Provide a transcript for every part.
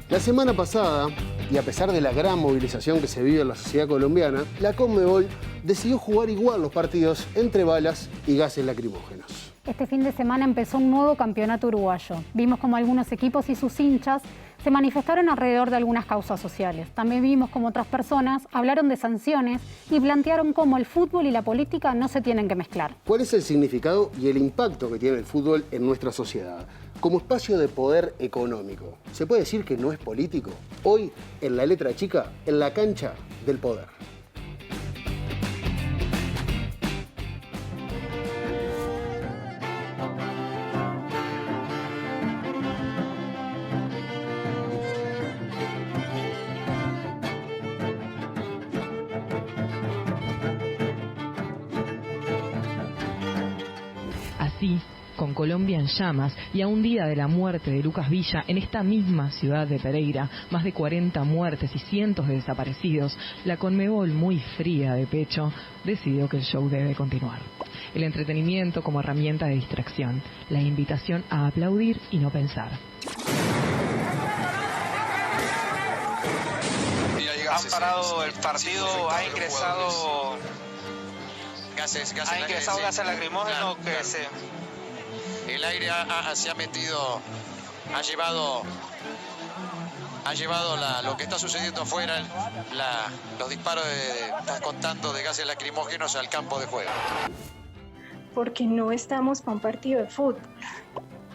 La semana pasada, y a pesar de la gran movilización que se vive en la sociedad colombiana, la Conmebol decidió jugar igual los partidos entre balas y gases lacrimógenos. Este fin de semana empezó un nuevo campeonato uruguayo. Vimos como algunos equipos y sus hinchas se manifestaron alrededor de algunas causas sociales. También vimos como otras personas hablaron de sanciones y plantearon cómo el fútbol y la política no se tienen que mezclar. ¿Cuál es el significado y el impacto que tiene el fútbol en nuestra sociedad? Como espacio de poder económico, ¿se puede decir que no es político? Hoy, en La Letra Chica, en la cancha del poder. Así, con Colombia en llamas y a un día de la muerte de Lucas Villa en esta misma ciudad de Pereira, más de 40 muertes y cientos de desaparecidos, la Conmebol, muy fría de pecho, decidió que el show debe continuar. El entretenimiento como herramienta de distracción, la invitación a aplaudir y no pensar. Han parado el partido, ha ingresado gases gases lacrimógenos que se... El aire se ha metido, ha llevado lo que está sucediendo afuera, los disparos, estás contando, de gases lacrimógenos al campo de juego. Porque no estamos para un partido de fútbol.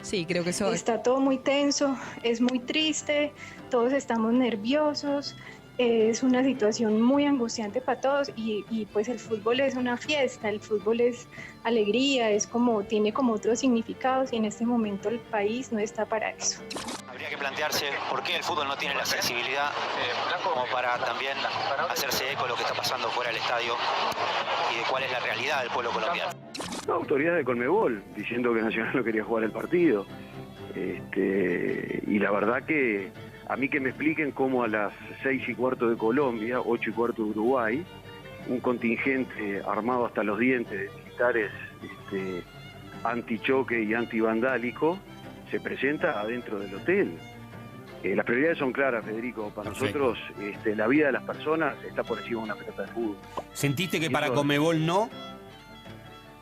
Sí, creo que eso... Está todo muy tenso, es muy triste, todos estamos nerviosos. Es una situación muy angustiante para todos y pues el fútbol es una fiesta, el fútbol es alegría, tiene como otros significados y en este momento el país no está para eso. Habría que plantearse por qué el fútbol no tiene la sensibilidad como para también hacerse eco de lo que está pasando fuera del estadio y de cuál es la realidad del pueblo colombiano. La autoridad de Conmebol diciendo que Nacional no quería jugar el partido. Y la verdad que a mí que me expliquen cómo a las 6:15 de Colombia, 8:15 de Uruguay, un contingente armado hasta los dientes de militares antichoque y antivandálico se presenta adentro del hotel. Las prioridades son claras, Federico. Para nosotros la vida de las personas está por encima de una pelota de fútbol. ¿Sentiste que para Conmebol no?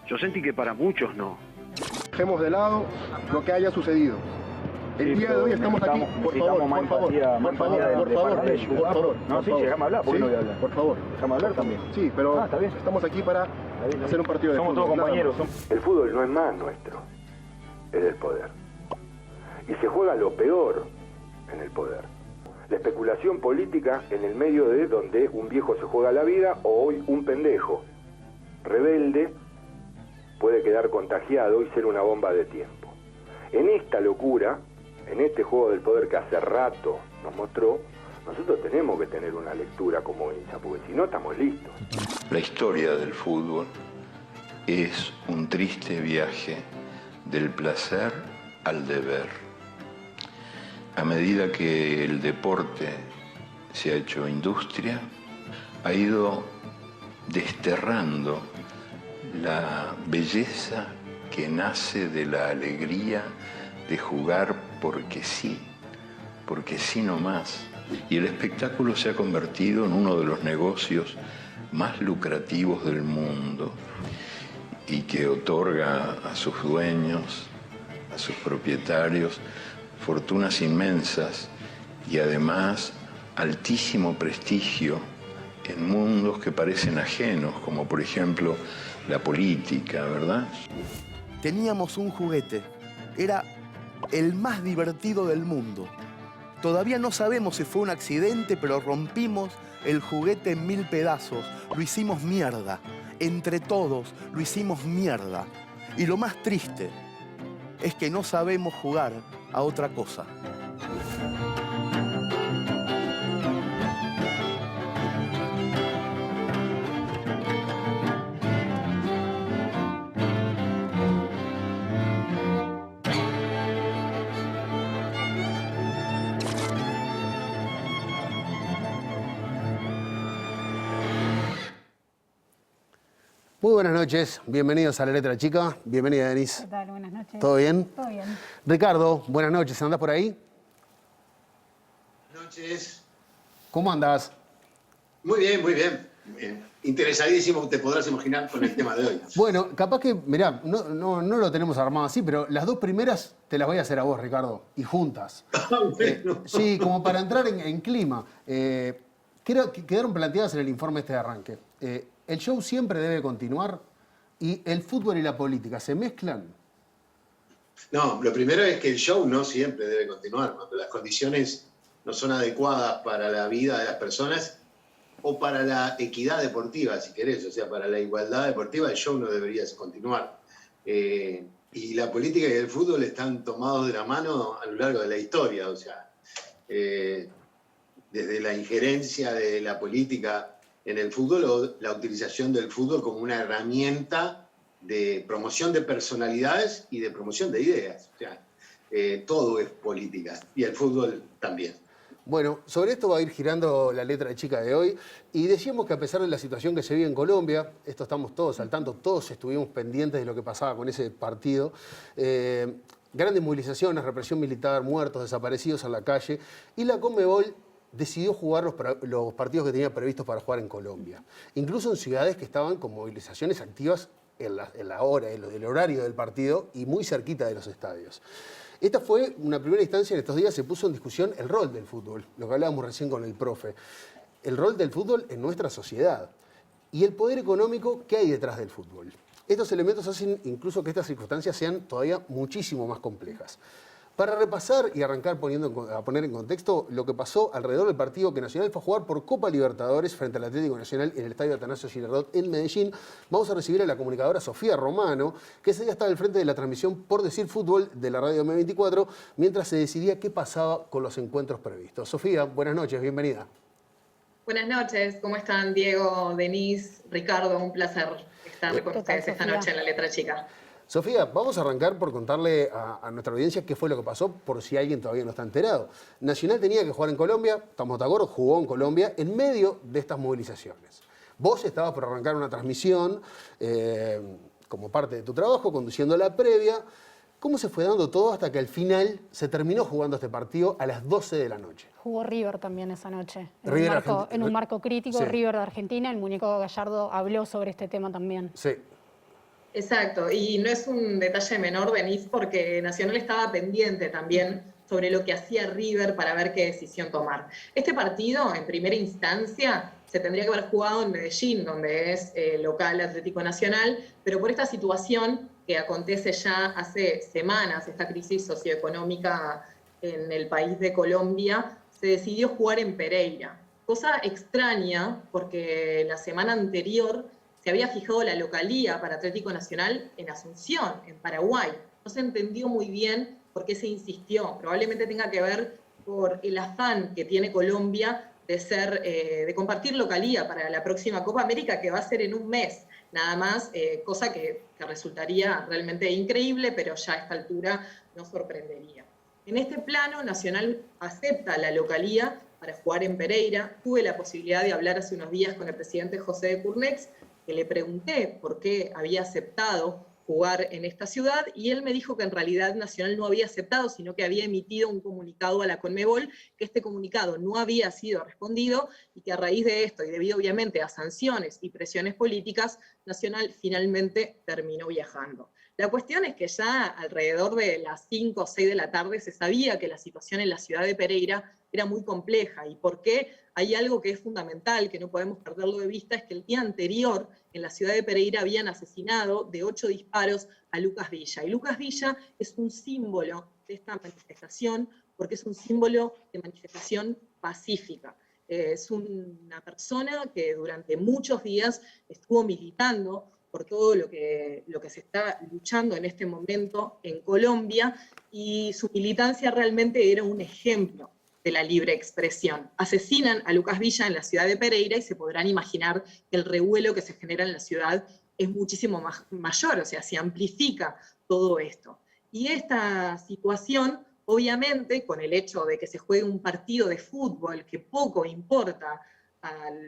Yo sentí que para muchos no. Dejemos de lado lo que haya sucedido. El día de hoy estamos aquí, por favor. No, sí, déjame hablar, ¿por qué no voy a hablar? Por favor. Déjame hablar también. Sí, pero está bien. Estamos aquí para hacer un partido de fútbol. Somos todos compañeros. El fútbol no es más nuestro, es del poder. Y se juega lo peor en el poder. La especulación política en el medio de donde un viejo se juega la vida o hoy un pendejo rebelde puede quedar contagiado y ser una bomba de tiempo. En esta locura, en este juego del poder que hace rato nos mostró, nosotros tenemos que tener una lectura como hincha, porque si no estamos listos. La historia del fútbol es un triste viaje del placer al deber. A medida que el deporte se ha hecho industria, ha ido desterrando la belleza que nace de la alegría de jugar porque sí nomás. Y el espectáculo se ha convertido en uno de los negocios más lucrativos del mundo y que otorga a sus dueños, a sus propietarios, fortunas inmensas y además altísimo prestigio en mundos que parecen ajenos, como por ejemplo la política, ¿verdad? Teníamos un juguete. Era el más divertido del mundo. Todavía no sabemos si fue un accidente, pero rompimos el juguete en 1000 pedazos. Lo hicimos mierda. Entre todos lo hicimos mierda. Y lo más triste es que no sabemos jugar a otra cosa. Muy buenas noches, bienvenidos a La Letra Chica. Bienvenida, Denise. ¿Qué tal? Buenas noches. ¿Todo bien? Todo bien. Ricardo, buenas noches, ¿andás por ahí? noches. ¿Cómo andás? Muy bien, muy bien. Interesadísimo, te podrás imaginar, con el tema de hoy. Bueno, capaz que, mirá, no lo tenemos armado así, pero las dos primeras te las voy a hacer a vos, Ricardo, y juntas. Sí, como para entrar en clima. Quedaron planteadas en el informe este de arranque. ¿El show siempre debe continuar? ¿Y el fútbol y la política se mezclan? No, lo primero es que el show no siempre debe continuar. Cuando las condiciones no son adecuadas para la vida de las personas o para la equidad deportiva, si querés, o sea, para la igualdad deportiva, el show no debería continuar. Y la política y el fútbol están tomados de la mano a lo largo de la historia, o sea, desde la injerencia de la política en el fútbol o la utilización del fútbol como una herramienta de promoción de personalidades y de promoción de ideas. O sea, todo es política y el fútbol también. Bueno, sobre esto va a ir girando la letra chica de hoy y decíamos que a pesar de la situación que se vive en Colombia, esto estamos todos al tanto, todos estuvimos pendientes de lo que pasaba con ese partido, grandes movilizaciones, represión militar, muertos, desaparecidos en la calle, y la Conmebol decidió jugar los partidos que tenía previstos para jugar en Colombia, incluso en ciudades que estaban con movilizaciones activas en la hora, en el horario del partido y muy cerquita de los estadios. Esta fue una primera instancia. En estos días se puso en discusión el rol del fútbol, lo que hablábamos recién con el profe. El rol del fútbol en nuestra sociedad y el poder económico que hay detrás del fútbol. Estos elementos hacen incluso que estas circunstancias sean todavía muchísimo más complejas. Para repasar y arrancar a poner en contexto lo que pasó alrededor del partido que Nacional fue a jugar por Copa Libertadores frente al Atlético Nacional en el estadio Atanasio Girardot en Medellín, vamos a recibir a la comunicadora Sofía Romano, que ese día estaba al frente de la transmisión Por Decir Fútbol de la radio M24, mientras se decidía qué pasaba con los encuentros previstos. Sofía, buenas noches, bienvenida. Buenas noches, ¿cómo están Diego, Denise, Ricardo? Un placer estar con ustedes esta noche en La Letra Chica. Sofía, vamos a arrancar por contarle a nuestra audiencia qué fue lo que pasó, por si alguien todavía no está enterado. Nacional tenía que jugar en Colombia, estamos de acuerdo, jugó en Colombia en medio de estas movilizaciones. Vos estabas por arrancar una transmisión como parte de tu trabajo, conduciendo la previa. ¿Cómo se fue dando todo hasta que al final se terminó jugando este partido a las 12 de la noche? Jugó River también esa noche, en un marco crítico, sí. River de Argentina. El muñeco Gallardo habló sobre este tema también. Sí. Exacto, y no es un detalle menor, Denise, porque Nacional estaba pendiente también sobre lo que hacía River para ver qué decisión tomar. Este partido, en primera instancia, se tendría que haber jugado en Medellín, donde es local Atlético Nacional, pero por esta situación que acontece ya hace semanas, esta crisis socioeconómica en el país de Colombia, se decidió jugar en Pereira. Cosa extraña, porque la semana anterior se había fijado la localía para Atlético Nacional en Asunción, en Paraguay. No se entendió muy bien por qué se insistió. Probablemente tenga que ver por el afán que tiene Colombia de compartir localía para la próxima Copa América, que va a ser en un mes, nada más, cosa que resultaría realmente increíble, pero ya a esta altura no sorprendería. En este plano, Nacional acepta la localía para jugar en Pereira. Tuve la posibilidad de hablar hace unos días con el presidente José de Curnex, que le pregunté por qué había aceptado jugar en esta ciudad, y él me dijo que en realidad Nacional no había aceptado, sino que había emitido un comunicado a la Conmebol, que este comunicado no había sido respondido, y que a raíz de esto, y debido obviamente a sanciones y presiones políticas, Nacional finalmente terminó viajando. La cuestión es que ya alrededor de las 5 o 6 de la tarde se sabía que la situación en la ciudad de Pereira era muy compleja. ¿Y por qué? Hay algo que es fundamental, que no podemos perderlo de vista, es que el día anterior en la ciudad de Pereira habían asesinado de 8 disparos a Lucas Villa. Y Lucas Villa es un símbolo de esta manifestación, porque es un símbolo de manifestación pacífica. Es una persona que durante muchos días estuvo militando por todo lo que se está luchando en este momento en Colombia, y su militancia realmente era un ejemplo de la libre expresión. Asesinan a Lucas Villa en la ciudad de Pereira y se podrán imaginar que el revuelo que se genera en la ciudad es muchísimo mayor, o sea, se amplifica todo esto. Y esta situación, obviamente, con el hecho de que se juegue un partido de fútbol que poco importa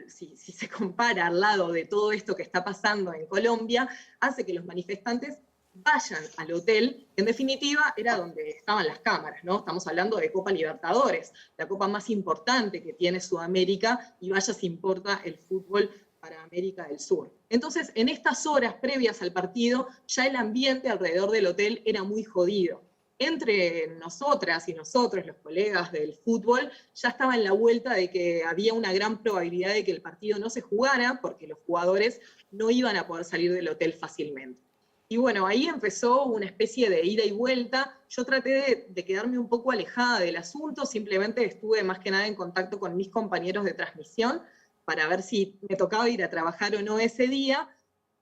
si se compara al lado de todo esto que está pasando en Colombia, hace que los manifestantes vayan al hotel, que en definitiva era donde estaban las cámaras, ¿no? Estamos hablando de Copa Libertadores, la copa más importante que tiene Sudamérica, y vaya si importa el fútbol para América del Sur. Entonces, en estas horas previas al partido, ya el ambiente alrededor del hotel era muy jodido. Entre nosotras y nosotros, los colegas del fútbol, ya estaba en la vuelta de que había una gran probabilidad de que el partido no se jugara, porque los jugadores no iban a poder salir del hotel fácilmente. Y bueno, ahí empezó una especie de ida y vuelta. Yo traté de quedarme un poco alejada del asunto, simplemente estuve más que nada en contacto con mis compañeros de transmisión para ver si me tocaba ir a trabajar o no ese día,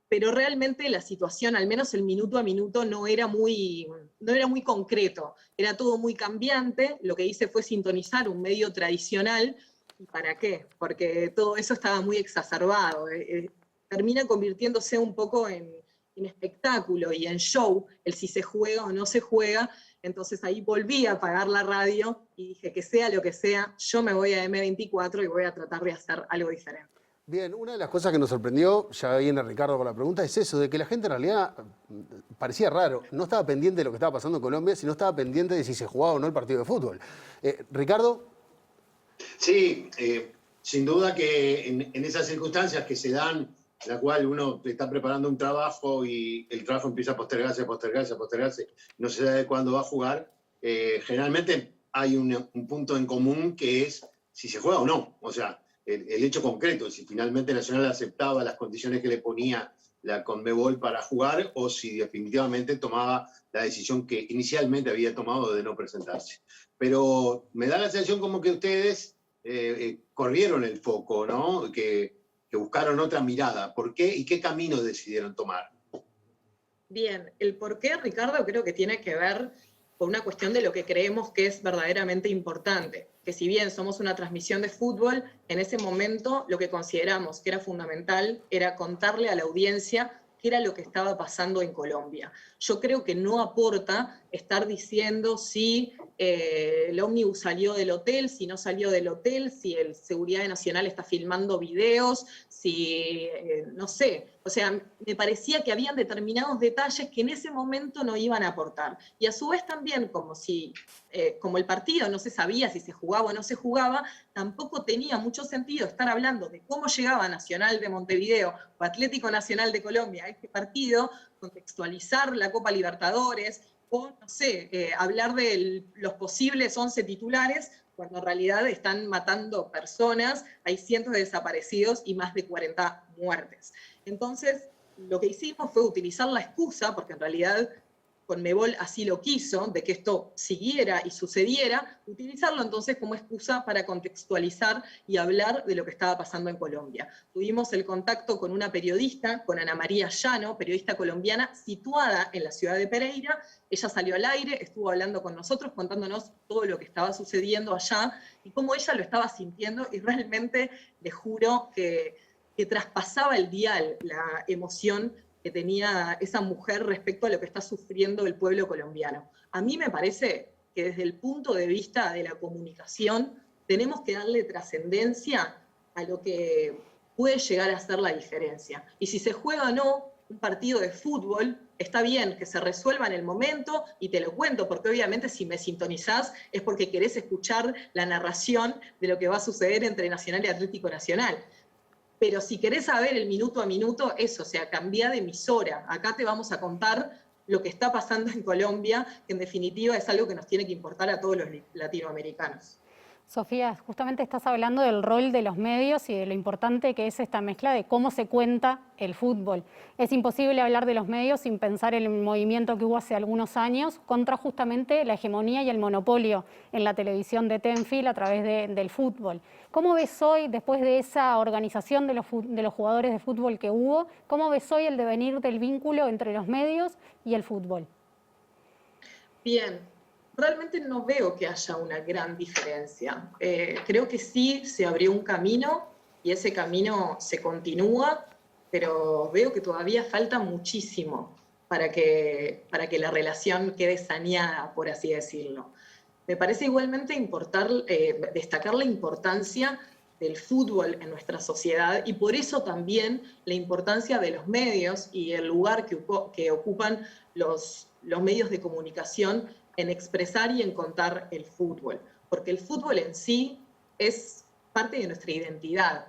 pero realmente la situación, al menos el minuto a minuto, no era muy concreto, era todo muy cambiante. Lo que hice fue sintonizar un medio tradicional. ¿Y para qué? Porque todo eso estaba muy exacerbado. Termina convirtiéndose un poco en espectáculo y en show, el si se juega o no se juega. Entonces ahí volví a apagar la radio y dije que sea lo que sea, yo me voy a M24 y voy a tratar de hacer algo diferente. Bien, una de las cosas que nos sorprendió, ya viene Ricardo con la pregunta, es eso, de que la gente en realidad parecía raro, no estaba pendiente de lo que estaba pasando en Colombia, sino estaba pendiente de si se jugaba o no el partido de fútbol. Ricardo. Sí, sin duda que en esas circunstancias que se dan, en la cual uno está preparando un trabajo y el trabajo empieza a postergarse, no se sabe cuándo va a jugar, generalmente hay un punto en común que es si se juega o no. O sea, el hecho concreto, si finalmente Nacional aceptaba las condiciones que le ponía la Conmebol para jugar o si definitivamente tomaba la decisión que inicialmente había tomado de no presentarse. Pero me da la sensación como que ustedes corrieron el foco, ¿no? Que buscaron otra mirada. ¿Por qué y qué camino decidieron tomar? Bien, el por qué, Ricardo, creo que tiene que ver con una cuestión de lo que creemos que es verdaderamente importante. Que si bien somos una transmisión de fútbol, en ese momento lo que consideramos que era fundamental era contarle a la audiencia qué era lo que estaba pasando en Colombia. Yo creo que no aporta estar diciendo si el ómnibus salió del hotel, si no salió del hotel, si el Seguridad Nacional está filmando videos, si, no sé. O sea, me parecía que habían determinados detalles que en ese momento no iban a aportar. Y a su vez también, como el partido no se sabía si se jugaba o no se jugaba, tampoco tenía mucho sentido estar hablando de cómo llegaba Nacional de Montevideo o Atlético Nacional de Colombia a este partido, contextualizar la Copa Libertadores, o, no sé, hablar de los posibles 11 titulares, cuando en realidad están matando personas, hay cientos de desaparecidos y más de 40 muertes. Entonces, lo que hicimos fue utilizar la excusa, porque en realidad Conmebol así lo quiso, de que esto siguiera y sucediera, utilizarlo entonces como excusa para contextualizar y hablar de lo que estaba pasando en Colombia. Tuvimos el contacto con una periodista, con Ana María Llano, periodista colombiana situada en la ciudad de Pereira. Ella salió al aire, estuvo hablando con nosotros, contándonos todo lo que estaba sucediendo allá y cómo ella lo estaba sintiendo, y realmente le juro que traspasaba el dial la emoción que tenía esa mujer respecto a lo que está sufriendo el pueblo colombiano. A mí me parece que desde el punto de vista de la comunicación tenemos que darle trascendencia a lo que puede llegar a ser la diferencia. Y si se juega o no un partido de fútbol, está bien que se resuelva en el momento, y te lo cuento, porque obviamente si me sintonizás es porque querés escuchar la narración de lo que va a suceder entre Nacional y Atlético Nacional. Pero si querés saber el minuto a minuto, eso, o sea, cambia de emisora. Acá te vamos a contar lo que está pasando en Colombia, que en definitiva es algo que nos tiene que importar a todos los latinoamericanos. Sofía, justamente estás hablando del rol de los medios y de lo importante que es esta mezcla de cómo se cuenta el fútbol. Es imposible hablar de los medios sin pensar en el movimiento que hubo hace algunos años contra justamente la hegemonía y el monopolio en la televisión de Tenfield a través del fútbol. ¿Cómo ves hoy, después de esa organización de los jugadores de fútbol que hubo, cómo ves hoy el devenir del vínculo entre los medios y el fútbol? Bien. Realmente no veo que haya una gran diferencia. Creo que sí se abrió un camino y ese camino se continúa, pero veo que todavía falta muchísimo para que la relación quede saneada, por así decirlo. Me parece igualmente destacar la importancia del fútbol en nuestra sociedad y por eso también la importancia de los medios y el lugar que ocupan los medios de comunicación en expresar y en contar el fútbol. Porque el fútbol en sí es parte de nuestra identidad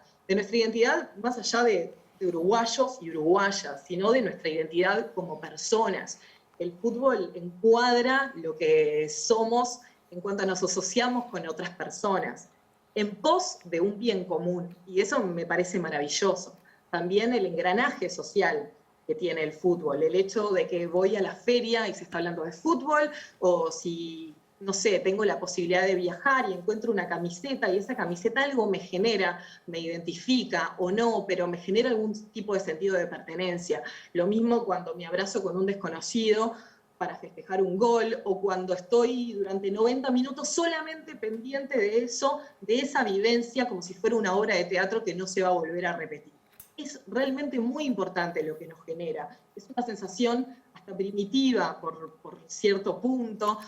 más allá de uruguayos y uruguayas, sino de nuestra identidad como personas. El fútbol encuadra lo que somos en cuanto nos asociamos con otras personas, en pos de un bien común, y eso me parece maravilloso. También el engranaje social que tiene el fútbol, el hecho de que voy a la feria y se está hablando de fútbol, o si, no sé, tengo la posibilidad de viajar y encuentro una camiseta y esa camiseta algo me genera, me identifica o no, pero me genera algún tipo de sentido de pertenencia. Lo mismo cuando me abrazo con un desconocido para festejar un gol, o cuando estoy durante 90 minutos solamente pendiente de eso, de esa vivencia, como si fuera una obra de teatro que no se va a volver a repetir. Es realmente muy importante lo que nos genera. Es una sensación hasta primitiva por cierto punto,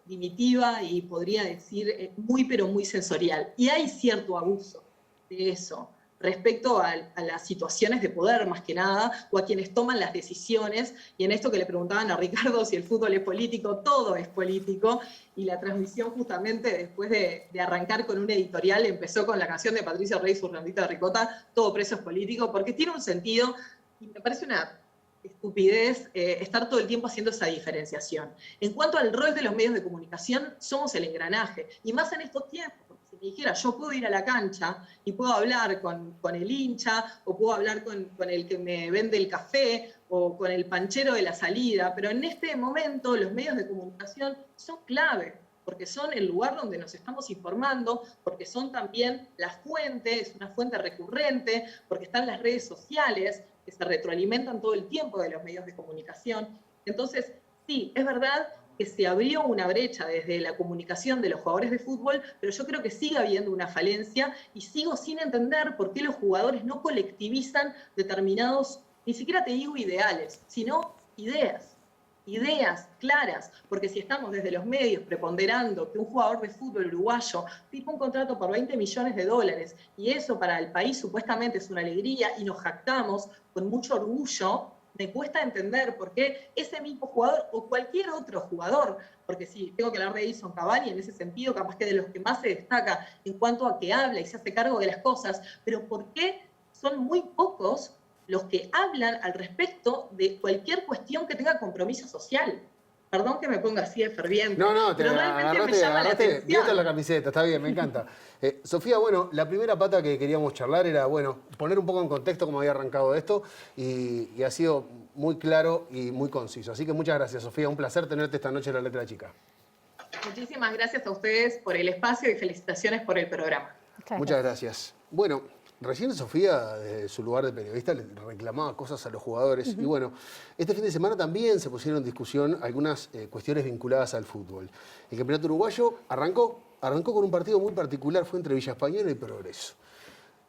primitiva y podría decir muy pero muy sensorial. Y hay cierto abuso de eso respecto a las situaciones de poder más que nada, o a quienes toman las decisiones, y en esto que le preguntaban a Ricardo si el fútbol es político, todo es político, y la transmisión justamente después de arrancar con un editorial empezó con la canción de Patricia Rey, Fernandita de Ricota, todo preso es político, porque tiene un sentido, y me parece una estupidez estar todo el tiempo haciendo esa diferenciación. En cuanto al rol de los medios de comunicación, somos el engranaje, y más en estos tiempos. Si me dijera, yo puedo ir a la cancha y puedo hablar con el hincha, o puedo hablar con el que me vende el café, o con el panchero de la salida, pero en este momento los medios de comunicación son clave, porque son el lugar donde nos estamos informando, porque son también la fuente, es una fuente recurrente, porque están las redes sociales que se retroalimentan todo el tiempo de los medios de comunicación. Entonces, sí, es verdad que se abrió una brecha desde la comunicación de los jugadores de fútbol, pero yo creo que sigue habiendo una falencia y sigo sin entender por qué los jugadores no colectivizan determinados, ni siquiera te digo ideales, sino ideas claras, porque si estamos desde los medios preponderando que un jugador de fútbol uruguayo firma un contrato por $20 millones y eso para el país supuestamente es una alegría y nos jactamos con mucho orgullo, me cuesta entender por qué ese mismo jugador o cualquier otro jugador, porque sí, tengo que hablar de Edison Cavani en ese sentido, capaz que de los que más se destaca en cuanto a que habla y se hace cargo de las cosas, pero por qué son muy pocos los que hablan al respecto de cualquier cuestión que tenga compromiso social. Perdón que me ponga así de ferviente. No, pero realmente me llama la atención. Fíjate la camiseta, está bien, me encanta. Sofía, bueno, la primera pata que queríamos charlar era, bueno, poner un poco en contexto cómo había arrancado esto y ha sido muy claro y muy conciso. Así que muchas gracias, Sofía. Un placer tenerte esta noche en La Letra Chica. Muchísimas gracias a ustedes por el espacio y felicitaciones por el programa. Muchas gracias. Bueno, recién Sofía, desde su lugar de periodista, le reclamaba cosas a los jugadores. Y bueno, este fin de semana también se pusieron en discusión algunas cuestiones vinculadas al fútbol. El campeonato uruguayo arrancó con un partido muy particular, fue entre Villa Española y Progreso.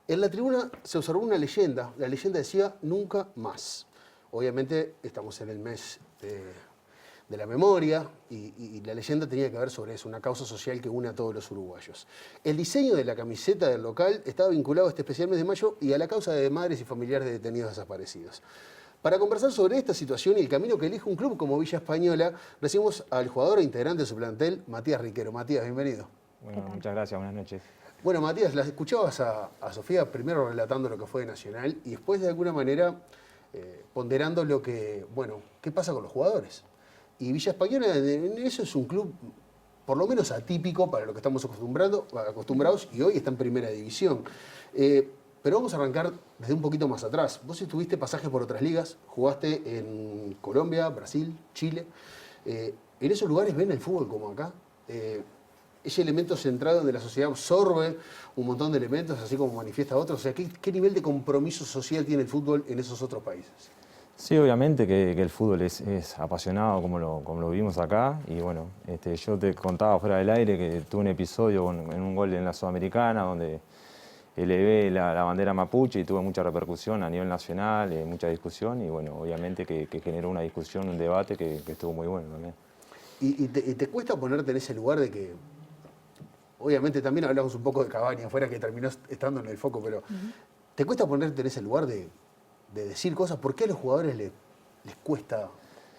En la tribuna se observó una leyenda. La leyenda decía, nunca más. Obviamente estamos en el mes de la memoria y la leyenda tenía que ver sobre eso, una causa social que une a todos los uruguayos. El diseño de la camiseta del local estaba vinculado a este especial mes de mayo y a la causa de madres y familiares de detenidos desaparecidos. Para conversar sobre esta situación y el camino que elige un club como Villa Española, recibimos al jugador e integrante de su plantel, Matías Riquero. Matías, bienvenido. Bueno, muchas gracias, buenas noches. Bueno, Matías, la escuchabas a Sofía primero relatando lo que fue de Nacional y después de alguna manera ponderando lo que, bueno, ¿qué pasa con los jugadores? Y Villa Española, eso es un club por lo menos atípico para lo que estamos acostumbrados y hoy está en primera división. Pero vamos a arrancar desde un poquito más atrás. Vos tuviste pasajes por otras ligas, jugaste en Colombia, Brasil, Chile. ¿En esos lugares ven el fútbol como acá? Ese elemento centrado donde la sociedad absorbe un montón de elementos, así como manifiesta otros. O sea, ¿qué nivel de compromiso social tiene el fútbol en esos otros países? Sí, obviamente que el fútbol es apasionado como lo vivimos acá. Y bueno, yo te contaba fuera del aire que tuve un episodio en un gol en la Sudamericana donde elevé la bandera mapuche y tuvo mucha repercusión a nivel nacional, mucha discusión. Y bueno, obviamente que generó una discusión, un debate que estuvo muy bueno también. ¿Y te cuesta ponerte en ese lugar de que obviamente también hablamos un poco de Cavani afuera, que terminó estando en el foco, pero ¿te cuesta ponerte en ese lugar de decir cosas? ¿Por qué a los jugadores les cuesta,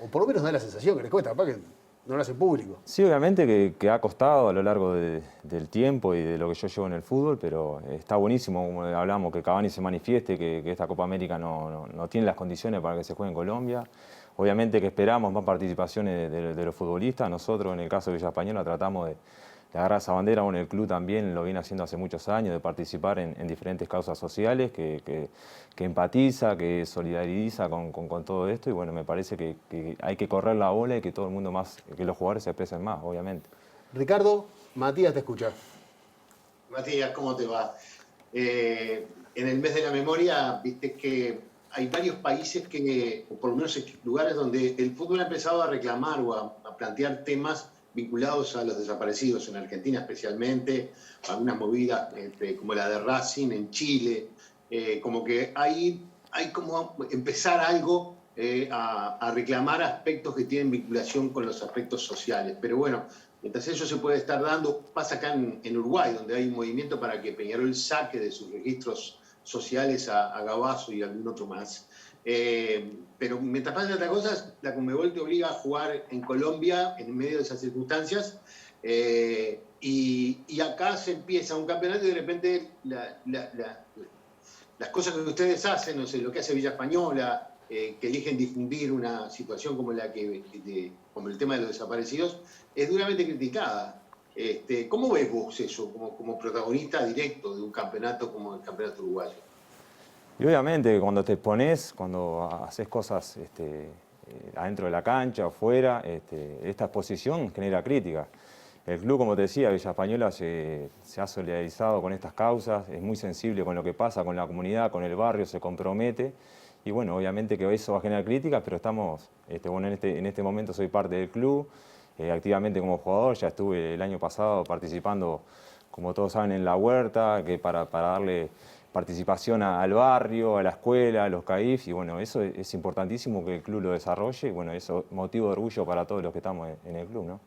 o por lo menos da la sensación que les cuesta, capaz que no lo hacen público? Sí, obviamente que ha costado a lo largo del tiempo y de lo que yo llevo en el fútbol, pero está buenísimo, como hablamos, que Cavani se manifieste, que esta Copa América no tiene las condiciones para que se juegue en Colombia. Obviamente que esperamos más participaciones de los futbolistas. Nosotros, en el caso de Villa Española, tratamos de agarrar esa bandera. Bueno, el club también lo viene haciendo hace muchos años, de participar en diferentes causas sociales, que empatiza, que solidariza con todo esto. Y bueno, me parece que hay que correr la bola y que todo el mundo más, que los jugadores se expresen más, obviamente. Ricardo, Matías te escucha. Matías, ¿cómo te va? En el mes de la memoria, viste que hay varios países o por lo menos lugares donde el fútbol ha empezado a reclamar o a plantear temas vinculados a los desaparecidos, en Argentina especialmente, algunas movidas como la de Racing en Chile, como que hay como empezar algo a reclamar aspectos que tienen vinculación con los aspectos sociales. Pero bueno, mientras eso se puede estar dando, pasa acá en Uruguay, donde hay un movimiento para que Peñarol saque de sus registros sociales a Gabazo y algún otro más. Pero mientras pasan estas cosas, la Conmebol te obliga a jugar en Colombia en medio de esas circunstancias, y acá se empieza un campeonato y de repente las cosas que ustedes hacen, no sé, lo que hace Villa Española, que eligen difundir una situación como como el tema de los desaparecidos, es duramente criticada. ¿Cómo ves vos eso como protagonista directo de un campeonato como el Campeonato Uruguayo? Y obviamente cuando te expones, cuando haces cosas adentro de la cancha o fuera, esta exposición genera crítica. El club, como te decía, Villa Española se ha solidarizado con estas causas, es muy sensible con lo que pasa, con la comunidad, con el barrio, se compromete. Y bueno, obviamente que eso va a generar críticas, pero estamos, bueno, en este momento soy parte del club, activamente como jugador, ya estuve el año pasado participando, como todos saben, en la huerta, que para darle participación al barrio, a la escuela, a los CAIF, y bueno, eso es importantísimo que el club lo desarrolle, y bueno, eso es motivo de orgullo para todos los que estamos en el club, ¿no?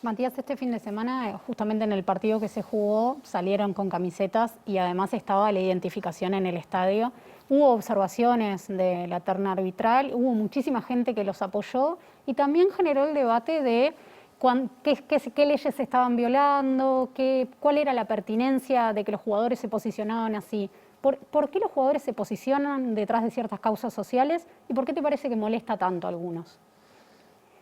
Matías, este fin de semana, justamente en el partido que se jugó, salieron con camisetas y además estaba la identificación en el estadio. Hubo observaciones de la terna arbitral, hubo muchísima gente que los apoyó y también generó el debate de qué leyes se estaban violando, cuál era la pertinencia de que los jugadores se posicionaban así. ¿Por qué los jugadores se posicionan detrás de ciertas causas sociales y por qué te parece que molesta tanto a algunos?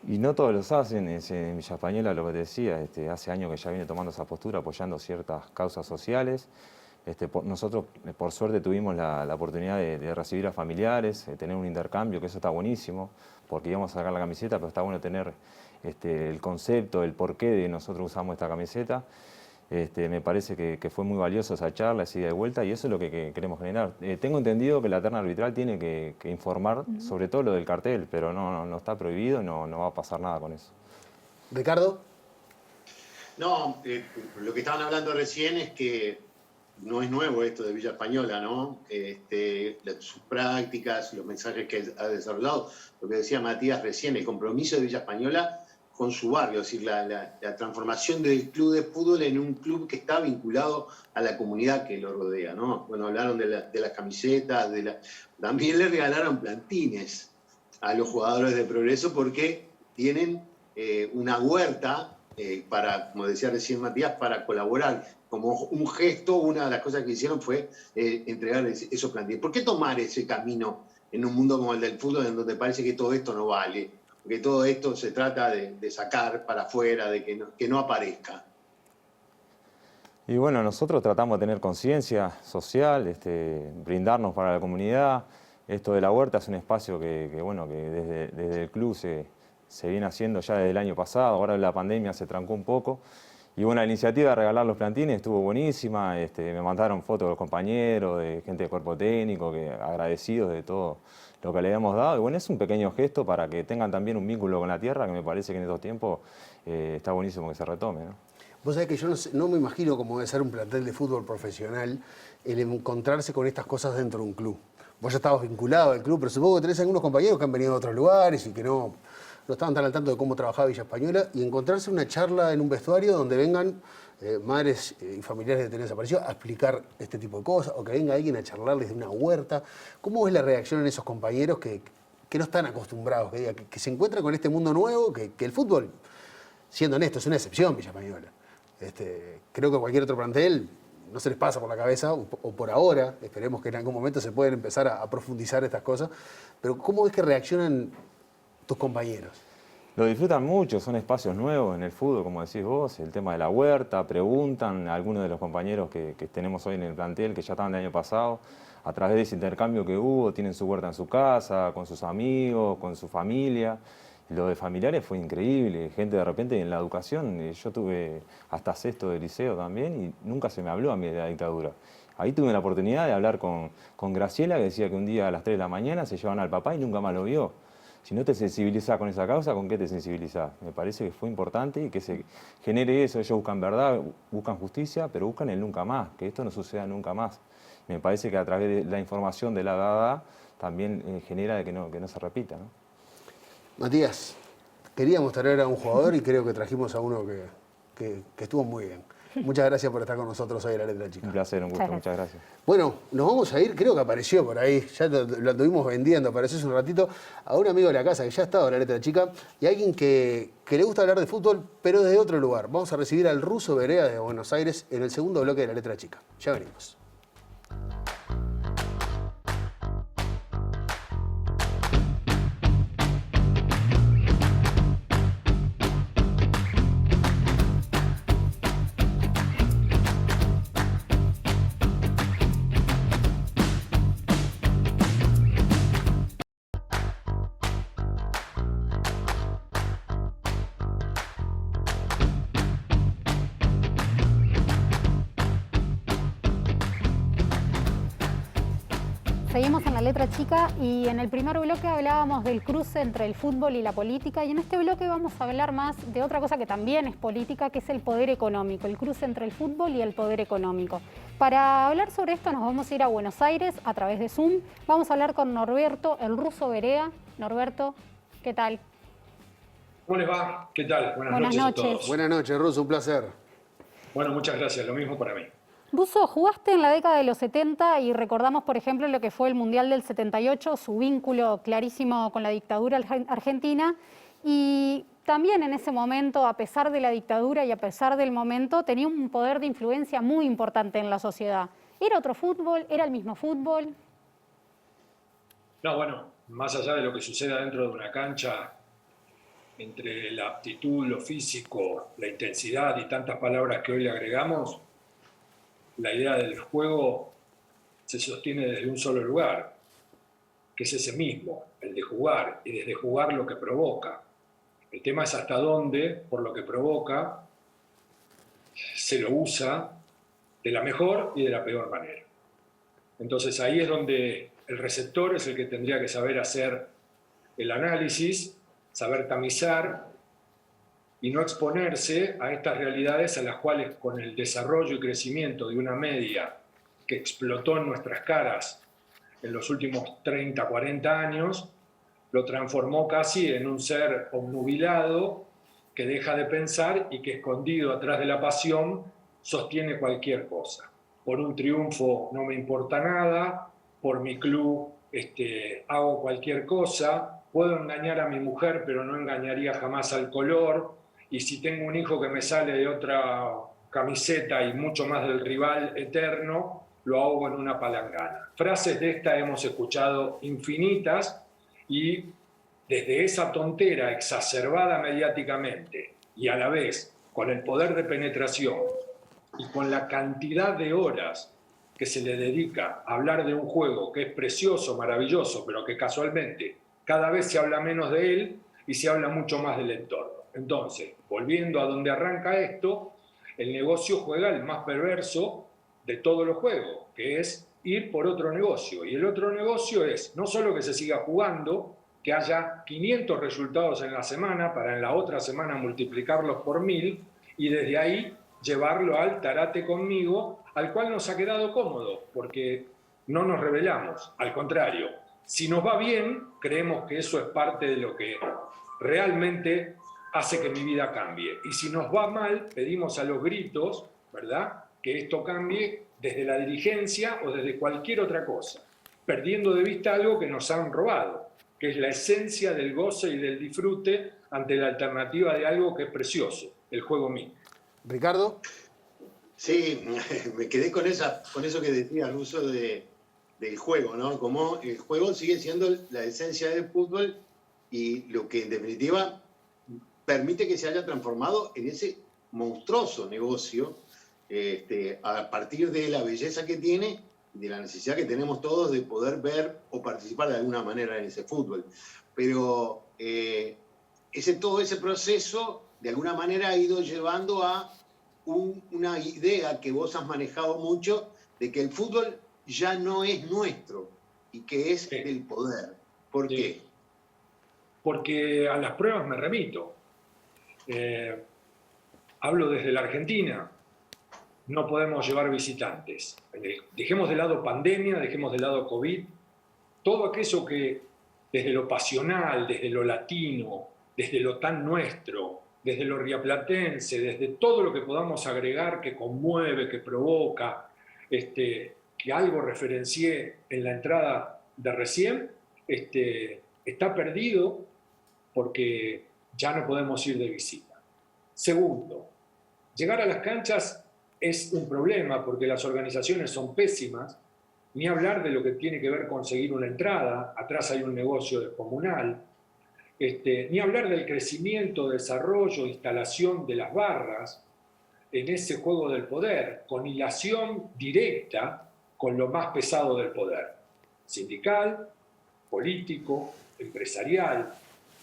Y no todos los hacen, en Villa Española, lo que te decía, hace años que ya viene tomando esa postura, apoyando ciertas causas sociales. Nosotros, por suerte, tuvimos la oportunidad de recibir a familiares, tener un intercambio, que eso está buenísimo, porque íbamos a sacar la camiseta, pero está bueno tener el concepto, el porqué de nosotros usamos esta camiseta. Me parece que fue muy valioso esa charla, esa ida de vuelta, y eso es lo que queremos generar. Tengo entendido que la terna arbitral tiene que informar sobre todo lo del cartel, pero no está prohibido, no va a pasar nada con eso. ¿Ricardo? No, lo que estaban hablando recién es que no es nuevo esto de Villa Española, ¿no? Sus prácticas, los mensajes que ha desarrollado, lo que decía Matías recién, el compromiso de Villa Española con su barrio, es decir, la transformación del club de fútbol en un club que está vinculado a la comunidad que lo rodea, ¿no? Bueno, hablaron de las camisetas, también le regalaron plantines a los jugadores de Progreso porque tienen una huerta para, como decía recién Matías, para colaborar. Como un gesto, una de las cosas que hicieron fue entregar esos plantines. ¿Por qué tomar ese camino en un mundo como el del fútbol, en donde parece que todo esto no vale? Porque todo esto se trata de sacar para afuera, de que no aparezca. Y bueno, nosotros tratamos de tener conciencia social, brindarnos para la comunidad. Esto de la huerta es un espacio que desde el club se viene haciendo ya desde el año pasado. Ahora la pandemia se trancó un poco. Y bueno, la iniciativa de regalar los plantines estuvo buenísima. Me mandaron fotos de los compañeros, de gente de cuerpo técnico, agradecidos de todo lo que le habíamos dado. Y bueno, es un pequeño gesto para que tengan también un vínculo con la tierra, que me parece que en estos tiempos está buenísimo que se retome, ¿no? Vos sabés que yo no me imagino cómo debe ser un plantel de fútbol profesional el encontrarse con estas cosas dentro de un club. Vos ya estabas vinculado al club, pero supongo que tenés algunos compañeros que han venido de otros lugares y que no no estaban tan al tanto de cómo trabajaba Villa Española, y encontrarse una charla en un vestuario donde vengan madres y familiares de tener desaparecidos a explicar este tipo de cosas, o que venga alguien a charlarles de una huerta. ¿Cómo es la reacción en esos compañeros que no están acostumbrados, que se encuentran con este mundo nuevo, que el fútbol, siendo honesto, es una excepción Villa Española? Creo que cualquier otro plantel no se les pasa por la cabeza, o por ahora, esperemos que en algún momento se puedan empezar a profundizar estas cosas, pero ¿cómo es que reaccionan tus compañeros? Lo disfrutan mucho, son espacios nuevos en el fútbol, como decís vos, el tema de la huerta, preguntan a algunos de los compañeros que tenemos hoy en el plantel, que ya estaban el año pasado, a través de ese intercambio que hubo, tienen su huerta en su casa, con sus amigos, con su familia. Lo de familiares fue increíble, gente de repente en la educación, yo tuve hasta sexto de liceo también y nunca se me habló a mí de la dictadura. Ahí tuve la oportunidad de hablar con Graciela, que decía que un día a las 3 de la mañana se llevaban al papá y nunca más lo vio. Si no te sensibilizás con esa causa, ¿con qué te sensibilizás? Me parece que fue importante y que se genere eso. Ellos buscan verdad, buscan justicia, pero buscan el nunca más, que esto no suceda nunca más. Me parece que a través de la información de la dada también genera de que no se repita, ¿no? Matías, queríamos traer a un jugador y creo que trajimos a uno que estuvo muy bien. Muchas gracias por estar con nosotros hoy en La Letra Chica. Un placer, un gusto, muchas gracias. Bueno, nos vamos a ir, creo que apareció por ahí, ya lo anduvimos vendiendo, apareció hace un ratito, a un amigo de la casa que ya ha estado en La Letra Chica y a alguien que le gusta hablar de fútbol, pero desde otro lugar. Vamos a recibir al Ruso Berea de Buenos Aires en el segundo bloque de La Letra Chica. Ya venimos. Seguimos en La Letra Chica y en el primer bloque hablábamos del cruce entre el fútbol y la política, y en este bloque vamos a hablar más de otra cosa que también es política, que es el poder económico, el cruce entre el fútbol y el poder económico. Para hablar sobre esto nos vamos a ir a Buenos Aires a través de Zoom. Vamos a hablar con Norberto, el Ruso Berea. Norberto, ¿qué tal? ¿Cómo les va? ¿Qué tal? Buenas noches a todos. Buenas noches, Ruso, un placer. Bueno, muchas gracias, lo mismo para mí. Ruso, jugaste en la década de los 70 y recordamos, por ejemplo, lo que fue el Mundial del 78, su vínculo clarísimo con la dictadura argentina, y también en ese momento, a pesar de la dictadura y a pesar del momento, tenía un poder de influencia muy importante en la sociedad. ¿Era otro fútbol? ¿Era el mismo fútbol? No, bueno, más allá de lo que suceda dentro de una cancha, entre la aptitud, lo físico, la intensidad y tantas palabras que hoy le agregamos, la idea del juego se sostiene desde un solo lugar, que es ese mismo, el de jugar, y desde jugar lo que provoca. El tema es hasta dónde, por lo que provoca, se lo usa de la mejor y de la peor manera. Entonces ahí es donde el receptor es el que tendría que saber hacer el análisis, saber tamizar y no exponerse a estas realidades a las cuales, con el desarrollo y crecimiento de una media que explotó en nuestras caras en los últimos 30, 40 años, lo transformó casi en un ser obnubilado que deja de pensar y que, escondido atrás de la pasión, sostiene cualquier cosa. Por un triunfo no me importa nada, por mi club hago cualquier cosa, puedo engañar a mi mujer pero no engañaría jamás al color, y si tengo un hijo que me sale de otra camiseta y mucho más del rival eterno, lo ahogo en una palangana. Frases de esta hemos escuchado infinitas, y desde esa tontera exacerbada mediáticamente y a la vez con el poder de penetración y con la cantidad de horas que se le dedica a hablar de un juego que es precioso, maravilloso, pero que casualmente cada vez se habla menos de él y se habla mucho más del entorno. Entonces, volviendo a donde arranca esto, el negocio juega el más perverso de todos los juegos, que es ir por otro negocio. Y el otro negocio es no solo que se siga jugando, que haya 500 resultados en la semana para en la otra semana multiplicarlos por 1000 y desde ahí llevarlo al tarate conmigo, al cual nos ha quedado cómodo, porque no nos rebelamos. Al contrario, si nos va bien, creemos que eso es parte de lo que realmente hace que mi vida cambie. Y si nos va mal, pedimos a los gritos, ¿verdad?, que esto cambie desde la dirigencia o desde cualquier otra cosa, perdiendo de vista algo que nos han robado, que es la esencia del goce y del disfrute ante la alternativa de algo que es precioso, el juego mismo. Ricardo. Sí, me quedé con eso que decía Russo del juego, ¿no? Como el juego sigue siendo la esencia del fútbol y lo que en definitiva permite que se haya transformado en ese monstruoso negocio a partir de la belleza que tiene y de la necesidad que tenemos todos de poder ver o participar de alguna manera en ese fútbol. Pero todo ese proceso de alguna manera ha ido llevando a una idea que vos has manejado mucho de que el fútbol ya no es nuestro y que es del poder. ¿Por qué? Porque a las pruebas me remito. Hablo desde la Argentina. No podemos llevar visitantes. Dejemos de lado pandemia, dejemos de lado COVID. Todo aquello que desde lo pasional, desde lo latino, desde lo tan nuestro, desde lo riaplatense, desde todo lo que podamos agregar que conmueve, que provoca, que algo referencié en la entrada de recién, está perdido porque ya no podemos ir de visita. Segundo, llegar a las canchas es un problema porque las organizaciones son pésimas, ni hablar de lo que tiene que ver conseguir una entrada, atrás hay un negocio descomunal, ni hablar del crecimiento, desarrollo, instalación de las barras en ese juego del poder, con hilación directa con lo más pesado del poder, sindical, político, empresarial,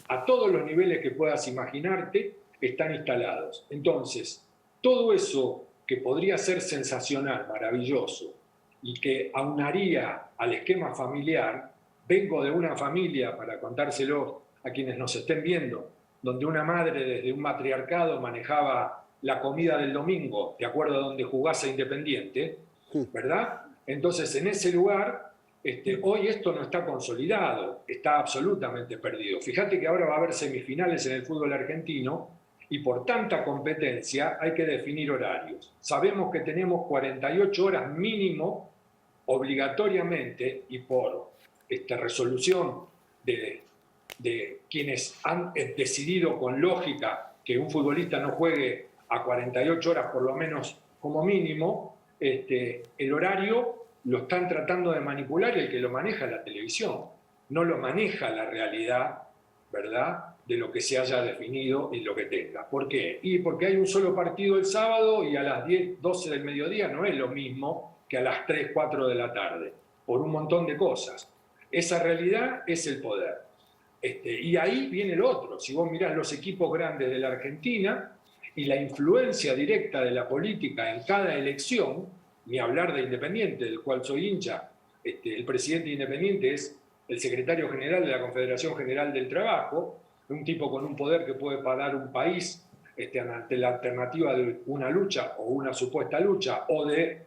a todos los niveles que puedas imaginarte están instalados. Entonces, todo eso que podría ser sensacional, maravilloso, y que aunaría al esquema familiar, vengo de una familia, para contárselo a quienes nos estén viendo, donde una madre desde un matriarcado manejaba la comida del domingo, de acuerdo a donde jugase Independiente, ¿verdad? Entonces, en ese lugar, hoy esto no está consolidado, está absolutamente perdido. Fíjate que ahora va a haber semifinales en el fútbol argentino y por tanta competencia hay que definir horarios. Sabemos que tenemos 48 horas mínimo, obligatoriamente, y por resolución de quienes han decidido con lógica que un futbolista no juegue a 48 horas por lo menos como mínimo, el horario lo están tratando de manipular y el que lo maneja es la televisión, no lo maneja la realidad, ¿verdad?, de lo que se haya definido y lo que tenga. ¿Por qué? Y porque hay un solo partido el sábado y a las 10, 12 del mediodía no es lo mismo que a las 3, 4 de la tarde, por un montón de cosas. Esa realidad es el poder. Y ahí viene el otro. Si vos mirás los equipos grandes de la Argentina y la influencia directa de la política en cada elección, ni hablar de Independiente, del cual soy hincha, el presidente de Independiente es el secretario general de la Confederación General del Trabajo, un tipo con un poder que puede parar un país ante la alternativa de una lucha o una supuesta lucha o de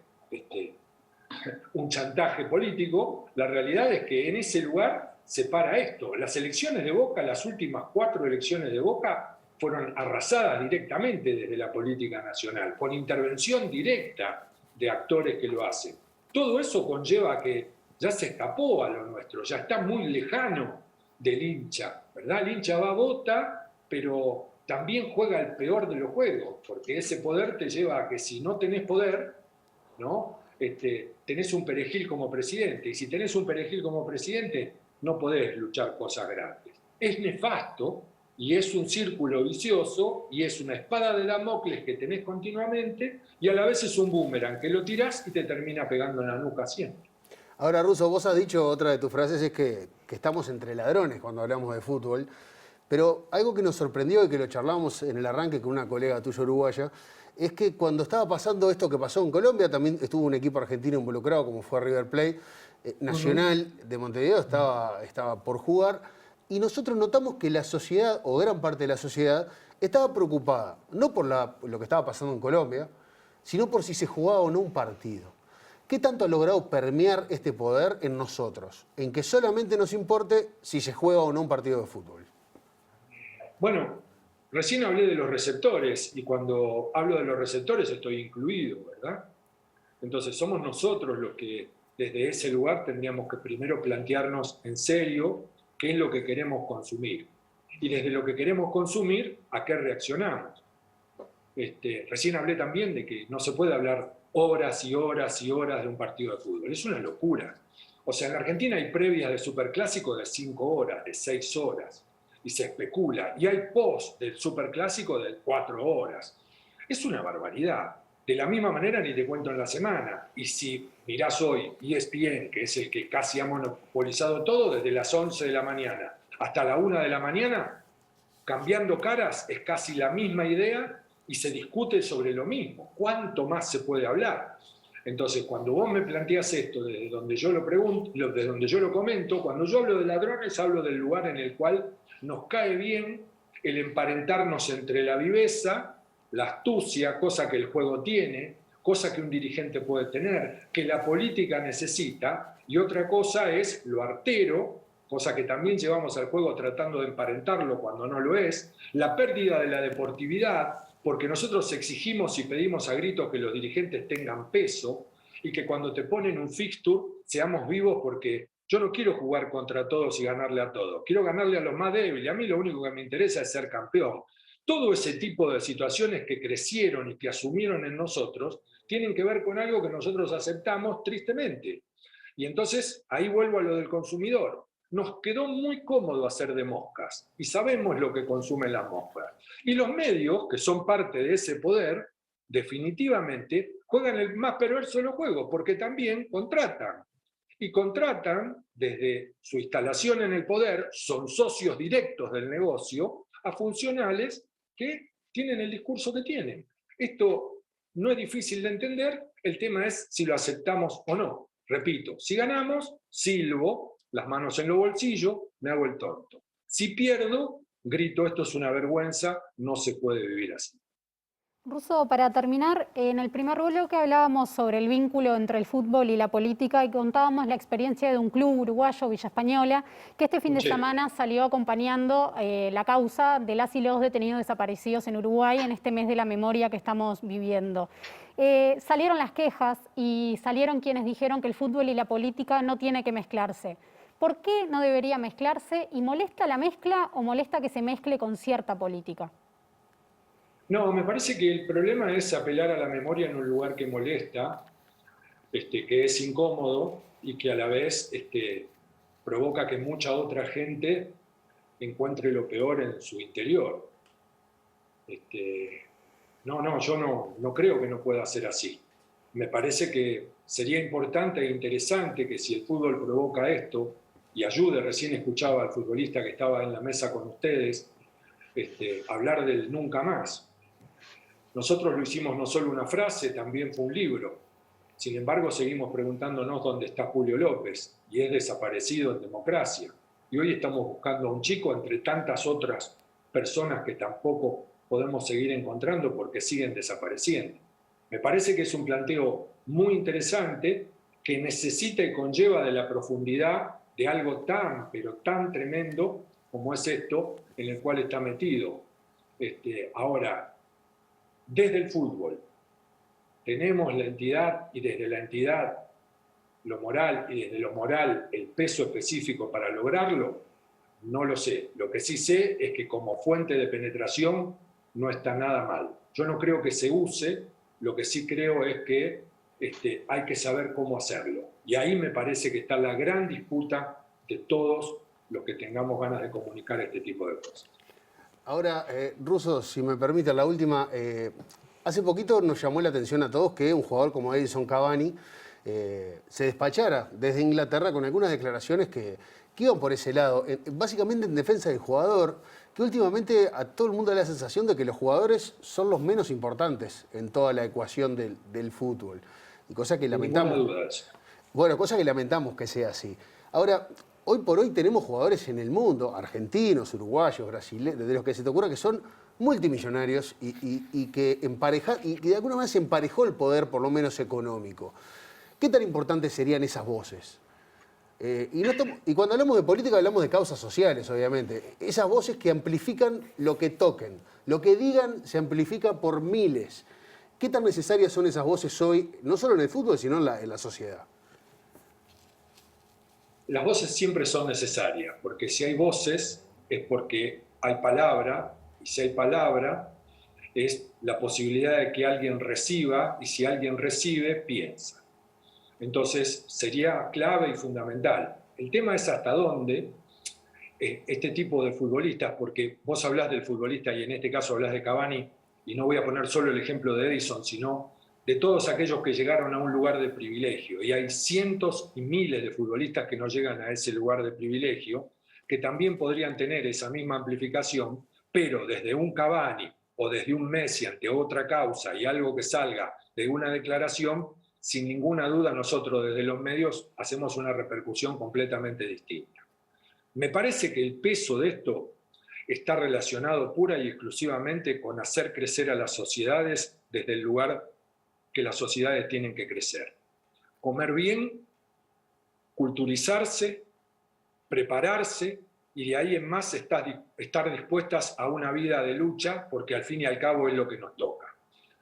un chantaje político. La realidad es que en ese lugar se para esto. Las elecciones de Boca, las últimas 4 elecciones de Boca, fueron arrasadas directamente desde la política nacional, con intervención directa de actores que lo hacen. Todo eso conlleva que ya se escapó a lo nuestro, ya está muy lejano del hincha, ¿verdad? El hincha va a vota, pero también juega el peor de los juegos, porque ese poder te lleva a que si no tenés poder, ¿no? Tenés un perejil como presidente, y si tenés un perejil como presidente, no podés luchar cosas grandes. Es nefasto, y es un círculo vicioso, y es una espada de Damocles que tenés continuamente, y a la vez es un boomerang, que lo tirás y te termina pegando en la nuca siempre. Ahora, Russo, vos has dicho, otra de tus frases es que estamos entre ladrones cuando hablamos de fútbol, pero algo que nos sorprendió y que lo charlamos en el arranque con una colega tuya uruguaya, es que cuando estaba pasando esto que pasó en Colombia, también estuvo un equipo argentino involucrado, como fue River Plate, Nacional de Montevideo estaba por jugar, y nosotros notamos que la sociedad, o gran parte de la sociedad, estaba preocupada, no por lo que estaba pasando en Colombia, sino por si se jugaba o no un partido. ¿Qué tanto ha logrado permear este poder en nosotros? En que solamente nos importe si se juega o no un partido de fútbol. Bueno, recién hablé de los receptores y cuando hablo de los receptores estoy incluido, ¿verdad? Entonces somos nosotros los que desde ese lugar tendríamos que primero plantearnos en serio qué es lo que queremos consumir. Y desde lo que queremos consumir, ¿a qué reaccionamos? Recién hablé también de que no se puede hablar horas y horas y horas de un partido de fútbol. Es una locura. O sea, en la Argentina hay previas de superclásico de 5 horas, de 6 horas. Y se especula. Y hay post del superclásico de 4 horas. Es una barbaridad. De la misma manera ni te cuento en la semana. Y si mirás hoy ESPN, que es el que casi ha monopolizado todo, desde las 11 de la mañana hasta la 1 de la mañana, cambiando caras, es casi la misma idea y se discute sobre lo mismo. ¿Cuánto más se puede hablar? Entonces, cuando vos me planteás esto, desde donde yo lo pregunto, desde donde yo lo comento, cuando yo hablo de ladrones, hablo del lugar en el cual nos cae bien el emparentarnos entre la viveza, la astucia, cosa que el juego tiene, cosa que un dirigente puede tener, que la política necesita, y otra cosa es lo artero, cosa que también llevamos al juego tratando de emparentarlo cuando no lo es, la pérdida de la deportividad, porque nosotros exigimos y pedimos a gritos que los dirigentes tengan peso y que cuando te ponen un fixture seamos vivos, porque yo no quiero jugar contra todos y ganarle a todos, quiero ganarle a los más débiles, a mí lo único que me interesa es ser campeón. Todo ese tipo de situaciones que crecieron y que asumieron en nosotros tienen que ver con algo que nosotros aceptamos tristemente. Y entonces ahí vuelvo a lo del consumidor. Nos quedó muy cómodo hacer de moscas y sabemos lo que consumen las moscas. Y los medios, que son parte de ese poder, definitivamente juegan el más perverso de los juegos, porque también contratan. Y contratan desde su instalación en el poder, son socios directos del negocio, a funcionales que tienen el discurso que tienen. Esto no es difícil de entender, el tema es si lo aceptamos o no. Repito, si ganamos, silbo, las manos en los bolsillos, me hago el tonto. Si pierdo, grito, esto es una vergüenza, no se puede vivir así. Russo, para terminar, en el primer bloque hablábamos sobre el vínculo entre el fútbol y la política y contábamos la experiencia de un club uruguayo, Villa Española, que este fin de semana salió acompañando la causa de las y los detenidos desaparecidos en Uruguay en este mes de la memoria que estamos viviendo. Salieron las quejas y salieron quienes dijeron que el fútbol y la política no tiene que mezclarse. ¿Por qué no debería mezclarse? ¿Y molesta la mezcla o molesta que se mezcle con cierta política? No, me parece que el problema es apelar a la memoria en un lugar que molesta, que es incómodo y que a la vez provoca que mucha otra gente encuentre lo peor en su interior. Yo no creo que no pueda ser así. Me parece que sería importante e interesante que si el fútbol provoca esto y ayude, recién escuchaba al futbolista que estaba en la mesa con ustedes, hablar del nunca más. Nosotros lo hicimos no solo una frase, también fue un libro. Sin embargo, seguimos preguntándonos dónde está Julio López, y es desaparecido en democracia. Y hoy estamos buscando a un chico entre tantas otras personas que tampoco podemos seguir encontrando porque siguen desapareciendo. Me parece que es un planteo muy interesante que necesita y conlleva de la profundidad de algo tan, pero tan tremendo como es esto en el cual está metido. Ahora, desde el fútbol tenemos la entidad y desde la entidad lo moral y desde lo moral el peso específico para lograrlo, no lo sé. Lo que sí sé es que como fuente de penetración no está nada mal. Yo no creo que se use, lo que sí creo es que hay que saber cómo hacerlo. Y ahí me parece que está la gran disputa de todos los que tengamos ganas de comunicar este tipo de cosas. Ahora, Russo, si me permite, la última. Hace poquito nos llamó la atención a todos que un jugador como Edinson Cavani se despachara desde Inglaterra con algunas declaraciones que iban por ese lado, básicamente en defensa del jugador, que últimamente a todo el mundo da la sensación de que los jugadores son los menos importantes en toda la ecuación del fútbol. Y cosa que lamentamos. Ninguna duda de eso. Bueno, cosa que lamentamos que sea así. Ahora, hoy por hoy tenemos jugadores en el mundo, argentinos, uruguayos, brasileños, de los que se te ocurra que son multimillonarios y que de alguna manera se emparejó el poder, por lo menos económico. ¿Qué tan importantes serían esas voces? Y cuando hablamos de política hablamos de causas sociales, obviamente. Esas voces que amplifican lo que toquen. Lo que digan se amplifica por miles. ¿Qué tan necesarias son esas voces hoy, no solo en el fútbol, sino en la sociedad? Las voces siempre son necesarias, porque si hay voces es porque hay palabra, y si hay palabra es la posibilidad de que alguien reciba, y si alguien recibe, piensa. Entonces sería clave y fundamental. El tema es hasta dónde este tipo de futbolistas, porque vos hablás del futbolista y en este caso hablás de Cavani, y no voy a poner solo el ejemplo de Edison, sino de todos aquellos que llegaron a un lugar de privilegio. Y hay cientos y miles de futbolistas que no llegan a ese lugar de privilegio, que también podrían tener esa misma amplificación, pero desde un Cavani o desde un Messi ante otra causa y algo que salga de una declaración, sin ninguna duda nosotros desde los medios hacemos una repercusión completamente distinta. Me parece que el peso de esto está relacionado pura y exclusivamente con hacer crecer a las sociedades desde el lugar que las sociedades tienen que crecer. Comer bien, culturizarse, prepararse y de ahí en más estar dispuestas a una vida de lucha, porque al fin y al cabo es lo que nos toca.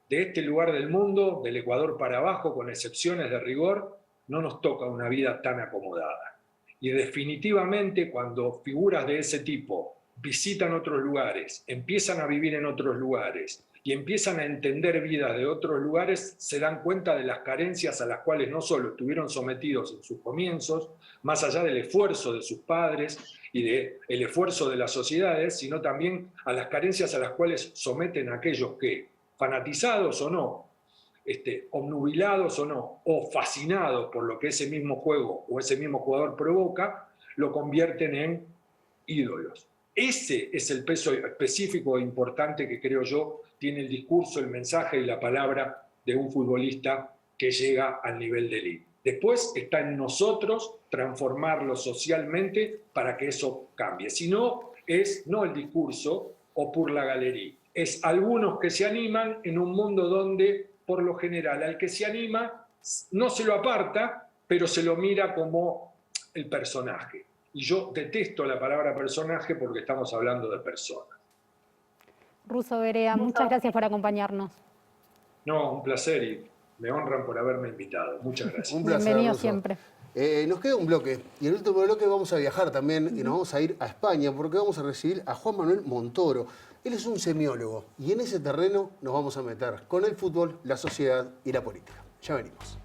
De este lugar del mundo, del Ecuador para abajo, con excepciones de rigor, no nos toca una vida tan acomodada. Y definitivamente cuando figuras de ese tipo visitan otros lugares, empiezan a vivir en otros lugares y empiezan a entender vidas de otros lugares, se dan cuenta de las carencias a las cuales no solo estuvieron sometidos en sus comienzos, más allá del esfuerzo de sus padres y del esfuerzo de las sociedades, sino también a las carencias a las cuales someten a aquellos que, fanatizados o no, obnubilados o no, o fascinados por lo que ese mismo juego o ese mismo jugador provoca, lo convierten en ídolos. Ese es el peso específico e importante que creo yo tiene el discurso, el mensaje y la palabra de un futbolista que llega al nivel de élite. Después está en nosotros transformarlo socialmente para que eso cambie. Si no, es no el discurso o por la galería. Es algunos que se animan en un mundo donde, por lo general, al que se anima no se lo aparta, pero se lo mira como el personaje. Y yo detesto la palabra personaje porque estamos hablando de personas. Russo Berea, muchas gracias por acompañarnos. No, un placer y me honran por haberme invitado. Muchas gracias. Un placer, Bienvenido Russo. siempre. Nos queda un bloque y en el último bloque vamos a viajar también y nos vamos a ir a España porque vamos a recibir a Juan Manuel Montoro. Él es un semiólogo y en ese terreno nos vamos a meter con el fútbol, la sociedad y la política. Ya venimos.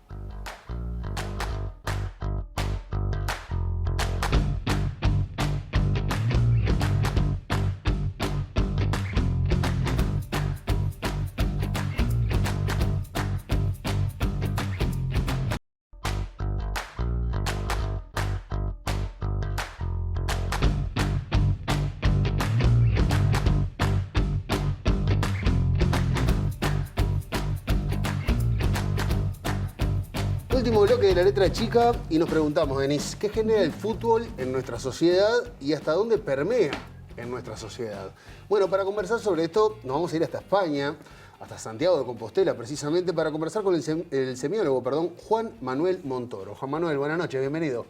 Último bloque de La Letra Chica y nos preguntamos, Denise, ¿qué genera el fútbol en nuestra sociedad y hasta dónde permea en nuestra sociedad? Bueno, para conversar sobre esto nos vamos a ir hasta España, hasta Santiago de Compostela, precisamente para conversar con el semiólogo, Juan Manuel Montoro. Juan Manuel, buenas noches, bienvenido.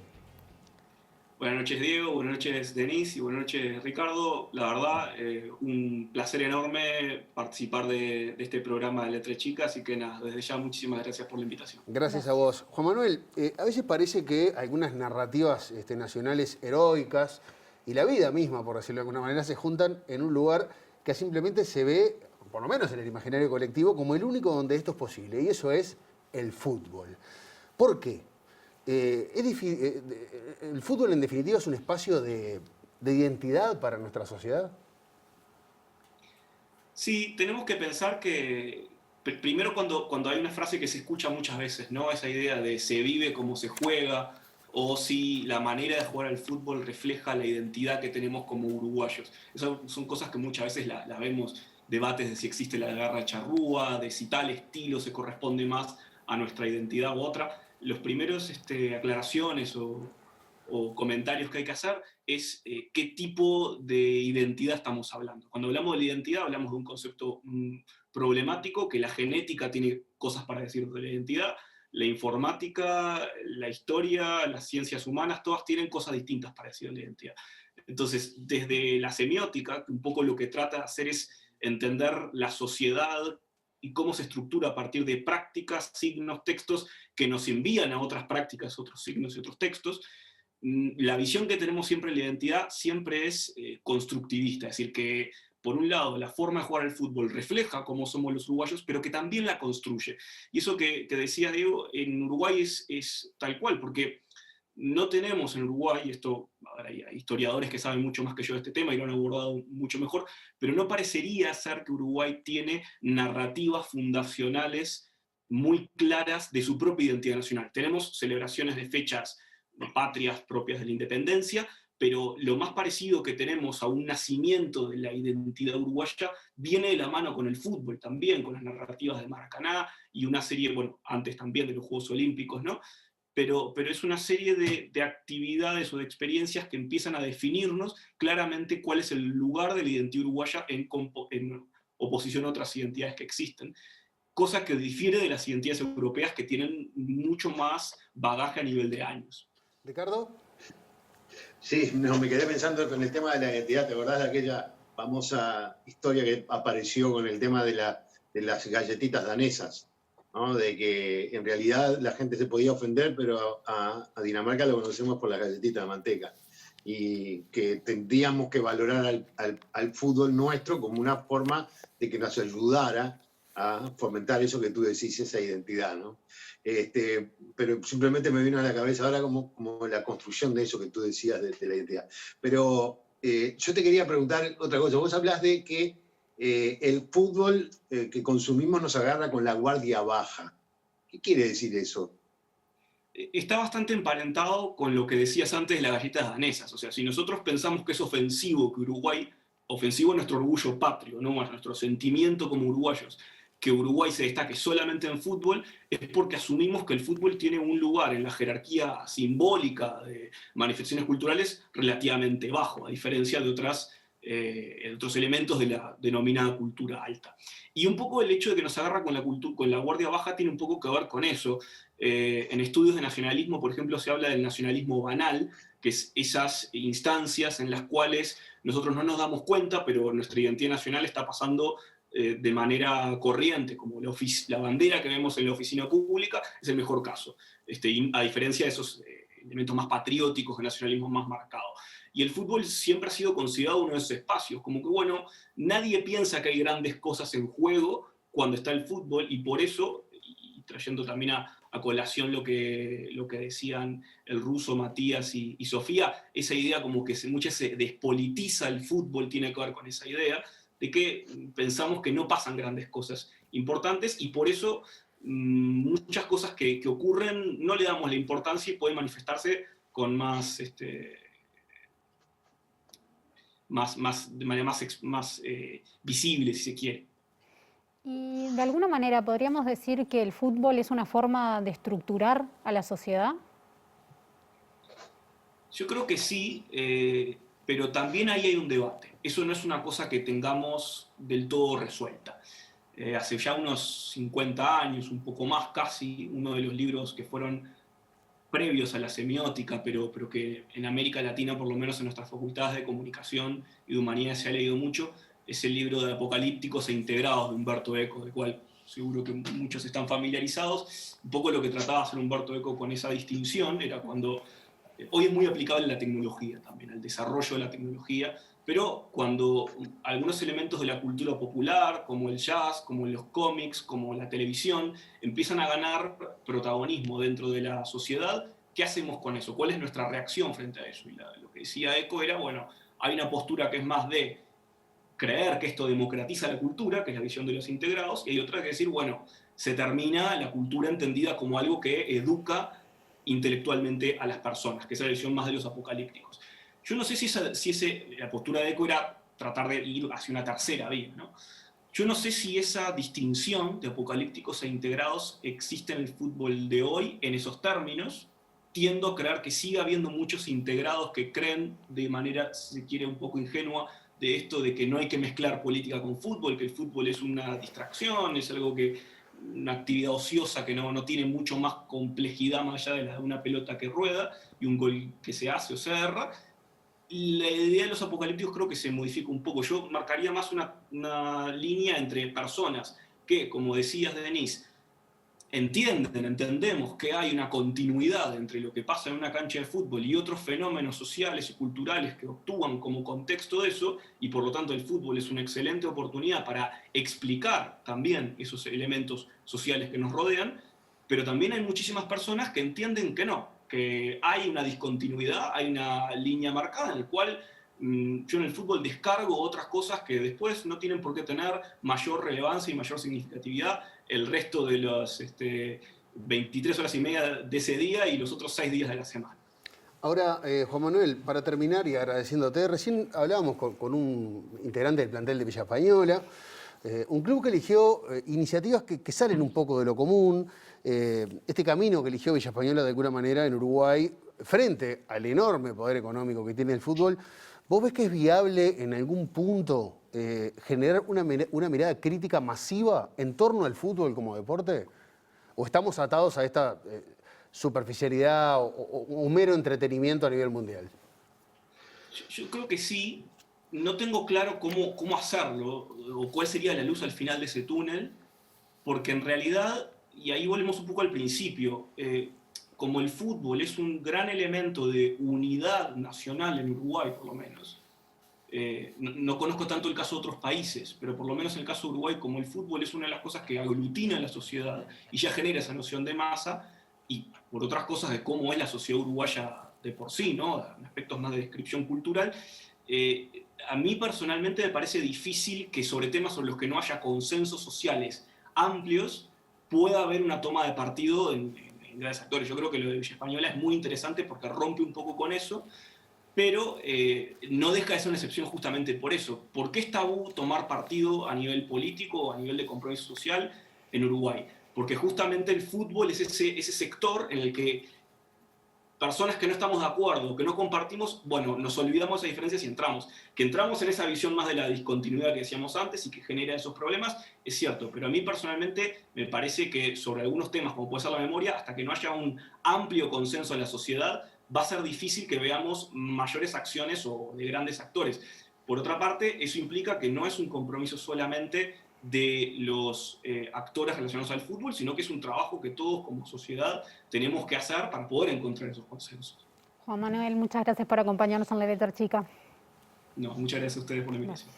Buenas noches, Diego, buenas noches, Denise, y buenas noches, Ricardo. La verdad, un placer enorme participar de este programa de Letra Chica, así que nada, desde ya muchísimas gracias por la invitación. Gracias a vos. Juan Manuel, a veces parece que algunas narrativas nacionales heroicas y la vida misma, por decirlo de alguna manera, se juntan en un lugar que simplemente se ve, por lo menos en el imaginario colectivo, como el único donde esto es posible, y eso es el fútbol. ¿Por qué? ¿El fútbol en definitiva es un espacio de identidad para nuestra sociedad? Sí, tenemos que pensar que primero cuando hay una frase que se escucha muchas veces, ¿no? Esa idea de se vive como se juega, o si la manera de jugar al fútbol refleja la identidad que tenemos como uruguayos. Esas son cosas que muchas veces la vemos, debates de si existe la garra charrúa, de si tal estilo se corresponde más a nuestra identidad u otra. Los primeros aclaraciones o comentarios que hay que hacer es qué tipo de identidad estamos hablando. Cuando hablamos de la identidad hablamos de un concepto problemático, que la genética tiene cosas para decir de la identidad, la informática, la historia, las ciencias humanas, todas tienen cosas distintas para decir la identidad. Entonces, desde la semiótica, un poco lo que trata de hacer es entender la sociedad y cómo se estructura a partir de prácticas, signos, textos que nos envían a otras prácticas, otros signos y otros textos. La visión que tenemos siempre en la identidad siempre es constructivista, es decir, que por un lado la forma de jugar al fútbol refleja cómo somos los uruguayos, pero que también la construye. Y eso que decía Diego, en Uruguay es tal cual, porque no tenemos en Uruguay, esto, hay historiadores que saben mucho más que yo de este tema y lo han abordado mucho mejor, pero no parecería ser que Uruguay tiene narrativas fundacionales muy claras de su propia identidad nacional. Tenemos celebraciones de fechas patrias propias de la independencia, pero lo más parecido que tenemos a un nacimiento de la identidad uruguaya viene de la mano con el fútbol también, con las narrativas de Maracaná y una serie, bueno, antes también de los Juegos Olímpicos, ¿no? Pero es una serie de actividades o de experiencias que empiezan a definirnos claramente cuál es el lugar de la identidad uruguaya en oposición a otras identidades que existen, cosa que difiere de las identidades europeas que tienen mucho más bagaje a nivel de años. ¿Ricardo? Sí, no, me quedé pensando con el tema de la identidad. ¿Te acordás de aquella famosa historia que apareció con el tema de las galletitas danesas? ¿No? De que en realidad la gente se podía ofender, pero a Dinamarca lo conocemos por las galletitas de manteca. Y que tendríamos que valorar al fútbol nuestro como una forma de que nos ayudara a fomentar eso que tú decís, esa identidad, ¿no? Pero simplemente me vino a la cabeza ahora como la construcción de eso que tú decías de la identidad. Pero yo te quería preguntar otra cosa. Vos hablás de que el fútbol que consumimos nos agarra con la guardia baja. ¿Qué quiere decir eso? Está bastante emparentado con lo que decías antes de las galletas danesas. O sea, si nosotros pensamos que es ofensivo que Uruguay, ofensivo a nuestro orgullo patrio, ¿no? A nuestro sentimiento como uruguayos, que Uruguay se destaque solamente en fútbol, es porque asumimos que el fútbol tiene un lugar en la jerarquía simbólica de manifestaciones culturales relativamente bajo, a diferencia de otros elementos de la denominada cultura alta. Y un poco el hecho de que nos agarra con la guardia baja tiene un poco que ver con eso. En estudios de nacionalismo, por ejemplo, se habla del nacionalismo banal, que es esas instancias en las cuales nosotros no nos damos cuenta, pero nuestra identidad nacional está pasando de manera corriente, como la bandera que vemos en la oficina pública, es el mejor caso, a diferencia de esos elementos más patrióticos, de nacionalismo más marcado. Y el fútbol siempre ha sido considerado uno de esos espacios, como que, bueno, nadie piensa que hay grandes cosas en juego cuando está el fútbol, y por eso, y trayendo también a colación lo que decían el ruso Matías y Sofía, esa idea como que muchas se despolitiza el fútbol, tiene que ver con esa idea, de que pensamos que no pasan grandes cosas importantes y por eso muchas cosas que ocurren no le damos la importancia y pueden manifestarse con de manera más visible, si se quiere. Y de alguna manera podríamos decir que el fútbol es una forma de estructurar a la sociedad. Yo creo que sí, pero también ahí hay un debate. Eso no es una cosa que tengamos del todo resuelta. Hace ya unos 50 años, un poco más casi, uno de los libros que fueron previos a la semiótica, pero que en América Latina, por lo menos en nuestras facultades de comunicación y de humanidades se ha leído mucho, es el libro de Apocalípticos e Integrados de Humberto Eco, del cual seguro que muchos están familiarizados. Un poco lo que trataba de hacer Humberto Eco con esa distinción era cuando... Hoy es muy aplicable a la tecnología también, al desarrollo de la tecnología, pero cuando algunos elementos de la cultura popular, como el jazz, como los cómics, como la televisión, empiezan a ganar protagonismo dentro de la sociedad, ¿qué hacemos con eso? ¿Cuál es nuestra reacción frente a eso? Y lo que decía Eco era, bueno, hay una postura que es más de creer que esto democratiza la cultura, que es la visión de los integrados, y hay otra que decir, bueno, se termina la cultura entendida como algo que educa intelectualmente a las personas, que es la visión más de los apocalípticos. Yo no sé si la postura de Eco era tratar de ir hacia una tercera vía, ¿no? Yo no sé si esa distinción de apocalípticos e integrados existe en el fútbol de hoy en esos términos. Tiendo a creer que sigue habiendo muchos integrados que creen de manera, si se quiere, un poco ingenua de esto de que no hay que mezclar política con fútbol, que el fútbol es una distracción, es algo que una actividad ociosa que no tiene mucho más complejidad más allá de la de una pelota que rueda y un gol que se hace o se erra. La idea de los apocalípticos creo que se modifica un poco. Yo marcaría más una línea entre personas que, como decías, Denise, entendemos que hay una continuidad entre lo que pasa en una cancha de fútbol y otros fenómenos sociales y culturales que actúan como contexto de eso, y por lo tanto el fútbol es una excelente oportunidad para explicar también esos elementos sociales que nos rodean, pero también hay muchísimas personas que entienden que no, que hay una discontinuidad, hay una línea marcada en la cual yo en el fútbol descargo otras cosas que después no tienen por qué tener mayor relevancia y mayor significatividad el resto de las 23 horas y media de ese día y los otros 6 días de la semana. Ahora, Juan Manuel, para terminar y agradeciéndote, recién hablábamos con un integrante del plantel de Villa Española, un club que eligió iniciativas que salen un poco de lo común, este camino que eligió Villa Española de alguna manera en Uruguay, frente al enorme poder económico que tiene el fútbol. ¿Vos ves que es viable en algún punto generar una mirada crítica masiva en torno al fútbol como deporte? ¿O estamos atados a esta superficialidad o un mero entretenimiento a nivel mundial? Yo creo que sí. No tengo claro cómo hacerlo o cuál sería la luz al final de ese túnel, porque en realidad, y ahí volvemos un poco al principio, como el fútbol es un gran elemento de unidad nacional en Uruguay, por lo menos. No conozco tanto el caso de otros países, pero por lo menos en el caso de Uruguay, como el fútbol es una de las cosas que aglutina a la sociedad y ya genera esa noción de masa, y por otras cosas de cómo es la sociedad uruguaya de por sí, ¿no? En aspectos más de descripción cultural, a mí personalmente me parece difícil que sobre temas sobre los que no haya consensos sociales amplios pueda haber una toma de partido en grandes actores. Yo creo que lo de Villa Española es muy interesante porque rompe un poco con eso, pero no deja de ser una excepción justamente por eso. ¿Por qué es tabú tomar partido a nivel político o a nivel de compromiso social en Uruguay? Porque justamente el fútbol es ese sector en el que personas que no estamos de acuerdo, que no compartimos, bueno, nos olvidamos de esas diferencias y entramos. Que entramos en esa visión más de la discontinuidad que decíamos antes y que genera esos problemas, es cierto. Pero a mí personalmente me parece que sobre algunos temas, como puede ser la memoria, hasta que no haya un amplio consenso en la sociedad, va a ser difícil que veamos mayores acciones o de grandes actores. Por otra parte, eso implica que no es un compromiso solamente de los actores relacionados al fútbol, sino que es un trabajo que todos como sociedad tenemos que hacer para poder encontrar esos consensos. Juan Manuel, muchas gracias por acompañarnos en La Letra Chica. No, muchas gracias a ustedes por la invitación.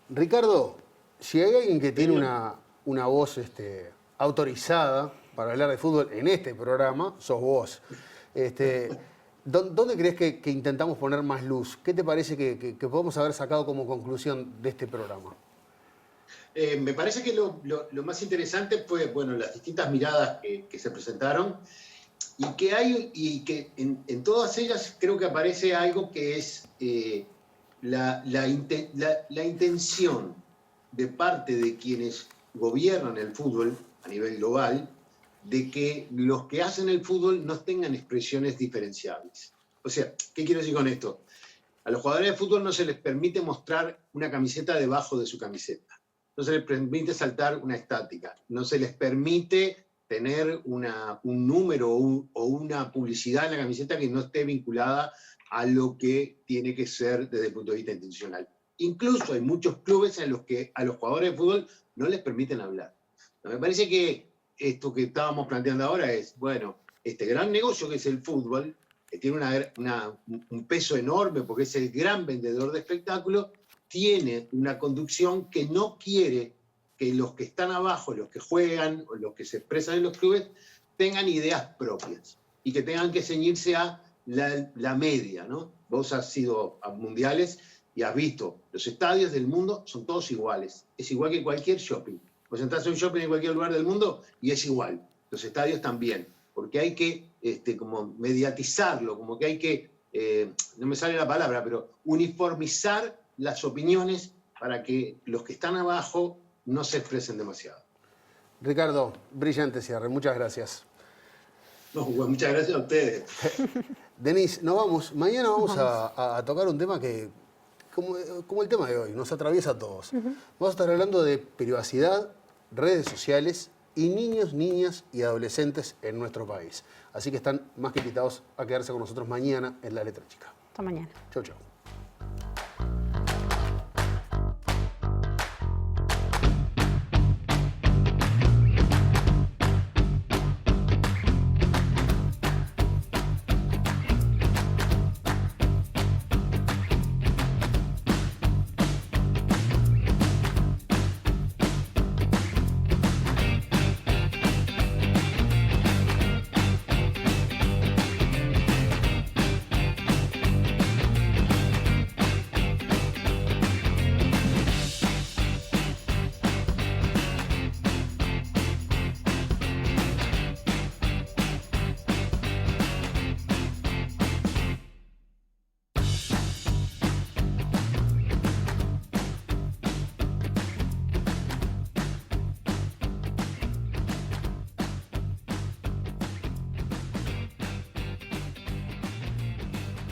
Ricardo, si hay alguien que tiene una voz autorizada para hablar de fútbol en este programa, sos vos. ¿Dónde crees que intentamos poner más luz? ¿Qué te parece que podemos haber sacado como conclusión de este programa? Me parece que lo más interesante fue, bueno, las distintas miradas que se presentaron y que en todas ellas creo que aparece algo que es la intención de parte de quienes gobiernan el fútbol a nivel global de que los que hacen el fútbol no tengan expresiones diferenciables. O sea, ¿qué quiero decir con esto? A los jugadores de fútbol no se les permite mostrar una camiseta debajo de su camiseta. No se les permite saltar una estática, no se les permite tener un número o una publicidad en la camiseta que no esté vinculada a lo que tiene que ser desde el punto de vista institucional. Incluso hay muchos clubes en los que a los jugadores de fútbol no les permiten hablar. Me parece que esto que estábamos planteando ahora es, bueno, este gran negocio que es el fútbol, que tiene un peso enorme porque es el gran vendedor de espectáculos, tiene una conducción que no quiere que los que están abajo, los que juegan o los que se expresan en los clubes, tengan ideas propias y que tengan que ceñirse a la media, ¿no? Vos has ido a mundiales y has visto, los estadios del mundo son todos iguales. Es igual que cualquier shopping. Vos entras a un shopping en cualquier lugar del mundo y es igual. Los estadios también. Porque hay que como mediatizarlo, como que hay que, no me sale la palabra, pero uniformizar las opiniones para que los que están abajo no se expresen demasiado. Ricardo, brillante cierre, muchas gracias. No, bueno, muchas gracias a ustedes. Denise, nos vamos. Mañana vamos a tocar un tema que, como el tema de hoy, nos atraviesa a todos. Vamos a estar hablando de privacidad, redes sociales y niños, niñas y adolescentes en nuestro país. Así que están más que invitados a quedarse con nosotros mañana en La Letra Chica. Hasta mañana. Chau, chau.